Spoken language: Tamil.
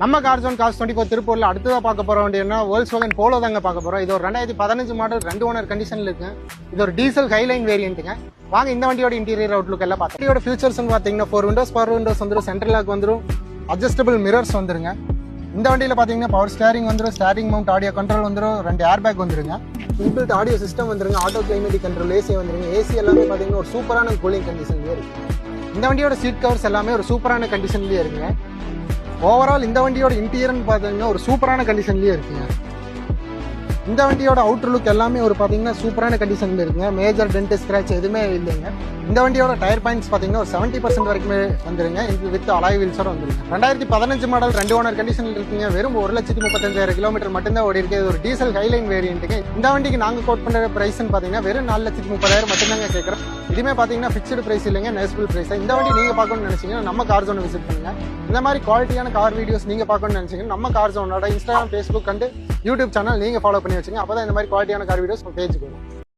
நம்ம கார் ஜோன் காஸ் 24 திருப்பூர்ல அடுத்ததாக பார்க்க போற வண்டினா Volkswagen Polo தாங்க பார்க்க போறோம். இது ஒரு 2015 மாடல் 2 ஓனர் கண்டிஷன்ல இருக்கு. இது ஒரு டீசல் ஹைலைன் வேரியன்ட்டுங்க. வாங்க இந்த வண்டியோட இன்டீரியர் அவுட்லுக் எல்லாம் பார்த்தோம். வண்டியோட ஃபீச்சர்ஸ் பாத்தீங்கன்னா 4 விண்டோஸ் பவர் விண்டோஸ் வந்துரும், சென்ட்ரல் லாக் வந்துரும், அட்ஜஸ்டபிள் மிரர்ஸ் வந்துருங்க. இந்த வண்டியில பாத்தீங்கன்னா பவர் ஸ்டேரிங் வந்துரும், ஸ்டேரிங் மவுண்ட் ஆடியோ கண்ட்ரோல் வந்துரும், 2 ஏர் பேக் வந்துருங்க, இன்பில்ட் ஆடியோ சிஸ்டம் வந்துருங்க, ஆட்டோ கிளைமேட்டிக் கண்ட்ரோல் ஏசி வந்துருங்க. ஏசி எல்லாமே பாத்தீங்கன்னா ஒரு சூப்பரான கூலிங் கண்டிஷன்லயே இருக்கு. இந்த வண்டியோட சீட் கவர்ஸ் எல்லாமே ஒரு சூப்பரான கண்டிஷன்லயே இருக்குங்க. ஓவரால் இந்த வண்டியோட இன்டீரியர்னு பார்த்தீங்கன்னா ஒரு சூப்பரான கண்டிஷன்லயே இருக்குங்க. இந்த வண்டியோட அவுட்டர் லுக் எல்லாமே ஒரு பார்த்தீங்கன்னா சூப்பரான கண்டிஷன்ல இருக்குங்க. மேஜர் டென்ட் ஸ்கிராச் எதுவுமே இல்லைங்க. இந்த வண்டியோட டயர் பாயிண்ட்ஸ் பார்த்தீங்கன்னா ஒரு 70% வரைக்குமே வந்துருங்க. இது வித் அலாய் வீல்ஸோட வந்துருங்க. 2015 மாடல் 2 ஓனர் கண்டிஷன்ல இருக்குங்க. வெறும் 1,35,000 கிலோமீட்டர் மட்டும்தான் ஓடி இருக்கு. இது ஒரு டீசல் ஹைலைன் வேரியன்ட்டுங்க. இந்த வண்டிக்கு நாங்கள் கோட் பண்ணுற பிரைஸ்ன்னு பார்த்தீங்கன்னா வெறும் 4,30,000 மட்டும்தாங்க கேட்குறோம். இதுவுமே பார்த்தீங்கன்னா ஃபிக்ஸ்டு பிரைஸ் இல்லைங்க, நெகோஷியபிள் பிரைஸ். இந்த வண்டி நீங்கள் பார்க்கணும்னு நினைச்சீங்கன்னா நம்ம கார் ஜோனை விசிட் பண்ணுங்க. இந்த மாதிரி குவாலிட்டியான கார் வீடியோஸ் நீங்கள் பார்க்கணும்னு நினைச்சீங்கன்னா நம்ம கார் ஜோனோட Instagram, Facebook and YouTube channel நீங்கள் ஃபாலோ பண்ணி வச்சுங்க. அப்போ தான் இந்த மாதிரி குவாலிட்டியான கார் வீடியோஸ் பேஜுக்கு வரும்.